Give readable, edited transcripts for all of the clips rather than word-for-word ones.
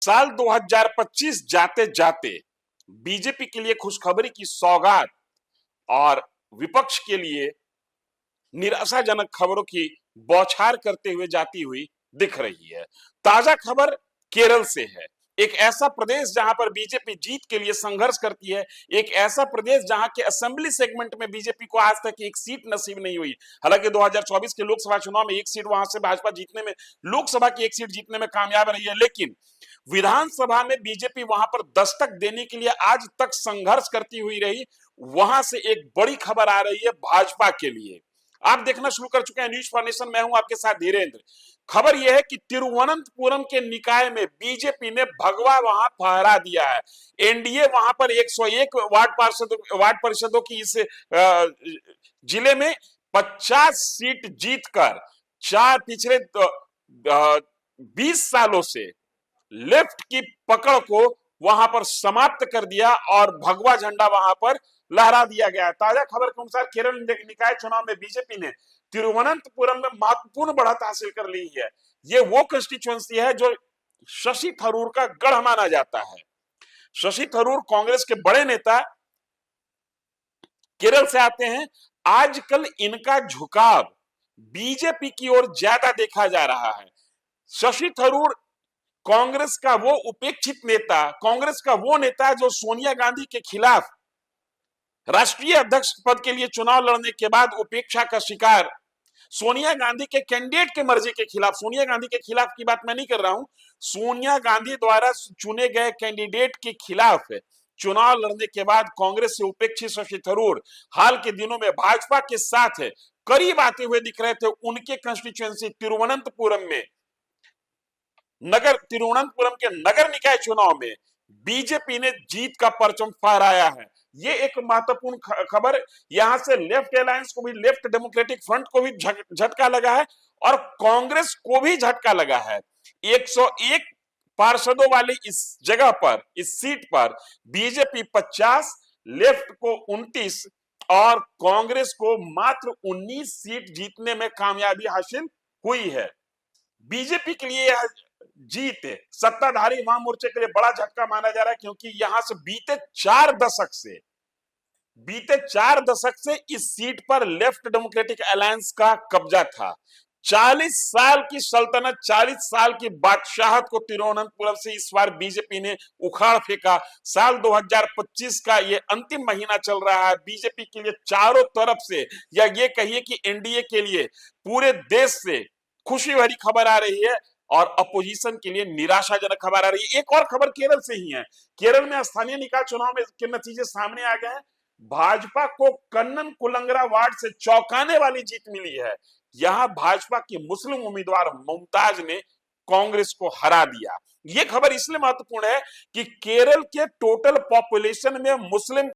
साल 2025 जाते जाते बीजेपी के लिए खुशखबरी की सौगात और विपक्ष के लिए निराशाजनक खबरों की बौछार करते हुए जाती हुई दिख रही है। ताजा खबर केरल से है। एक ऐसा प्रदेश जहां पर बीजेपी जीत के लिए संघर्ष करती है, एक ऐसा प्रदेश जहां के असेंबली सेगमेंट में बीजेपी को आज तक एक सीट नसीब नहीं हुई। हालांकि 2024 के लोकसभा चुनाव में एक सीट वहां से भाजपा जीतने में, लोकसभा की एक सीट जीतने में कामयाब रही है, लेकिन विधानसभा में बीजेपी वहां पर दस्तक देने के लिए आज तक संघर्ष करती हुई रही। वहां से एक बड़ी खबर आ रही है भाजपा के लिए। आप देखना शुरू कर चुके हैं न्यूज फॉर नेशन, मैं हूं आपके साथ धीरेन्द्र। खबर यह है कि तिरुवनंतपुरम के निकाय में बीजेपी ने भगवा वहां फहरा दिया है। एनडीए वहां पर 101 वार्ड परिषदों की इस जिले में 50 सीट जीतकर पिछले 20 सालों से लेफ्ट की पकड़ को वहां पर समाप्त कर दिया और भगवा झंडा वहां पर लहरा दिया गया। ताजा खबर के अनुसार केरल निकाय चुनाव में बीजेपी ने तिरुवनंतपुरम में महत्वपूर्ण बढ़त हासिल कर ली है। ये वो कंस्टिट्यूएंसी है जो शशि थरूर का गढ़ माना जाता है। शशि थरूर कांग्रेस के बड़े नेता केरल से आते हैं। आजकल इनका झुकाव बीजेपी की ओर ज्यादा देखा जा रहा है। शशि थरूर कांग्रेस का वो उपेक्षित नेता, कांग्रेस का वो नेता जो सोनिया गांधी के खिलाफ राष्ट्रीय अध्यक्ष पद के लिए चुनाव लड़ने के बाद उपेक्षा का शिकार, सोनिया गांधी के कैंडिडेट के मर्जी के खिलाफ, सोनिया गांधी के खिलाफ की बात मैं नहीं कर रहा हूं, सोनिया गांधी द्वारा चुने गए कैंडिडेट के खिलाफ चुनाव लड़ने के बाद कांग्रेस से उपेक्षित शशि थरूर हाल के दिनों में भाजपा के साथ करीब आते हुए दिख रहे थे। उनके कंस्टिट्यूएंसी तिरुवनंतपुरम के नगर निकाय चुनाव में बीजेपी ने जीत का परचम फहराया है। ये एक महत्वपूर्ण खबर, यहां से लेफ्ट अलायंस को भी, लेफ्ट डेमोक्रेटिक फ्रंट को भी झटका लगा है और कांग्रेस को भी झटका लगा है। 101 पार्षदों वाली इस जगह पर, इस सीट पर बीजेपी 50, लेफ्ट को 29 और कांग्रेस को मात्र 19 सीट जीतने में कामयाबी हासिल हुई है। बीजेपी के लिए यह जीत सत्ताधारी वाम मोर्चे के लिए बड़ा झटका माना जा रहा है, क्योंकि यहां से बीते 4 दशक से इस सीट पर लेफ्ट डेमोक्रेटिक अलायंस का कब्जा था। 40 साल की सल्तनत, 40 साल की बादशाहत को तिरुवनंतपुरम से इस बार बीजेपी ने उखाड़ फेंका। साल 2025 का ये अंतिम महीना चल रहा है। बीजेपी के लिए चारों तरफ से, या ये कहिए कि एनडीए के लिए पूरे देश से खुशी भरी खबर आ रही है और अपोजिशन के लिए निराशाजनक खबर आ रही है। एक और खबर केरल से ही है। केरल में स्थानीय निकाय चुनाव में के नतीजे सामने आ गए हैं। भाजपा को कन्नन कुलंगरा वार्ड से चौंकाने वाली जीत मिली है। यहां भाजपा की मुस्लिम उम्मीदवार मुमताज ने कांग्रेस को हरा दिया। यह खबर इसलिए महत्वपूर्ण है कि केरल के टोटल पॉपुलेशन में मुस्लिम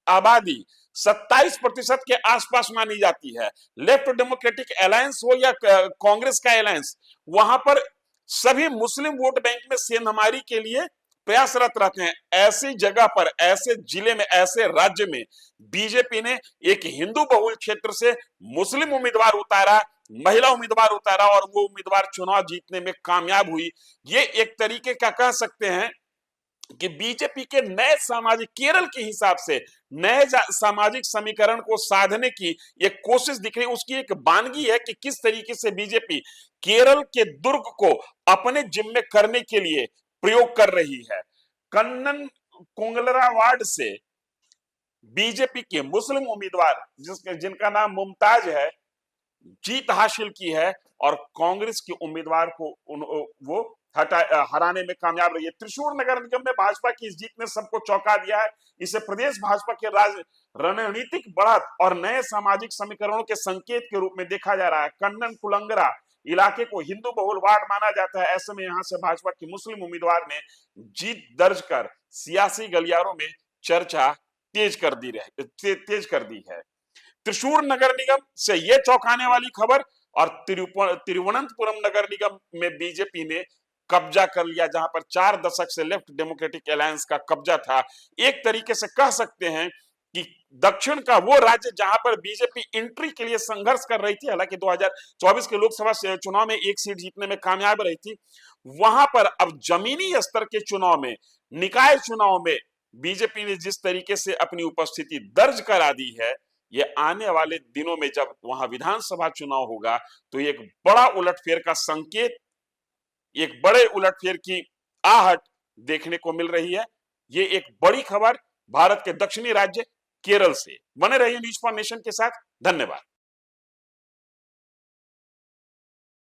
आबादी 27% के आसपास मानी जाती है। लेफ्ट डेमोक्रेटिक अलायंस हो या कांग्रेस का अलायंस, वहां पर सभी मुस्लिम वोट बैंक में सेंधमारी के लिए प्रयासरत रहते हैं। ऐसी जगह पर, ऐसे जिले में, ऐसे राज्य में बीजेपी ने एक हिंदू बहुल क्षेत्र से मुस्लिम उम्मीदवार उतारा, महिला उम्मीदवार उतारा और वो उम्मीदवार चुनाव जीतने में कामयाब हुई। ये एक तरीके का कह सकते हैं कि बीजेपी के नए सामाजिक, केरल के हिसाब से नए सामाजिक समीकरण को साधने की एक कोशिश दिख रही है। उसकी एक बानगी है कि किस तरीके से बीजेपी केरल के दुर्ग को अपने जिम्मे करने के लिए प्रयोग कर रही है। कन्नन कुंगलरा वार्ड से बीजेपी के मुस्लिम उम्मीदवार जिनका नाम मुमताज है, जीत हासिल की है और कांग्रेस के उम्मीदवार को वो हराने में कामयाब रही है। त्रिशूर नगर निगम में भाजपा की इस जीत ने सबको चौंका दिया है। इसे प्रदेश भाजपा के रणनीतिक बढ़त और नए सामाजिक समीकरणों के संकेत के रूप में देखा जा रहा है। कन्नन कुलंगरा इलाके को हिंदू बहुल वार्ड माना जाता है। ऐसे में यहां से भाजपा की मुस्लिम उम्मीदवार ने जीत दर्ज कर सियासी गलियारों में चर्चा तेज कर दी है। त्रिशूर नगर निगम से यह चौंकाने वाली खबर और तिरुवनंतपुरम नगर निगम में बीजेपी ने कब्जा कर लिया, जहां पर 4 दशक से लेफ्ट डेमोक्रेटिक अलायंस का कब्जा था। एक तरीके से कह सकते हैं कि दक्षिण का वो राज्य जहां पर बीजेपी एंट्री के लिए संघर्ष कर रही थी, हालांकि 2024 के लोकसभा चुनाव में एक सीट जीतने में कामयाब रही थी, वहां पर अब जमीनी स्तर के चुनाव में, निकाय चुनाव में बीजेपी ने जिस तरीके से अपनी उपस्थिति दर्ज करा दी है, ये आने वाले दिनों में जब वहां विधानसभा चुनाव होगा तो एक बड़ा उलटफेर का संकेत, एक बड़े उलटफेर की आहट देखने को मिल रही है। ये एक बड़ी खबर भारत के दक्षिणी राज्य केरल से। बने रहिए न्यूज़ फॉर नेशन के साथ। धन्यवाद।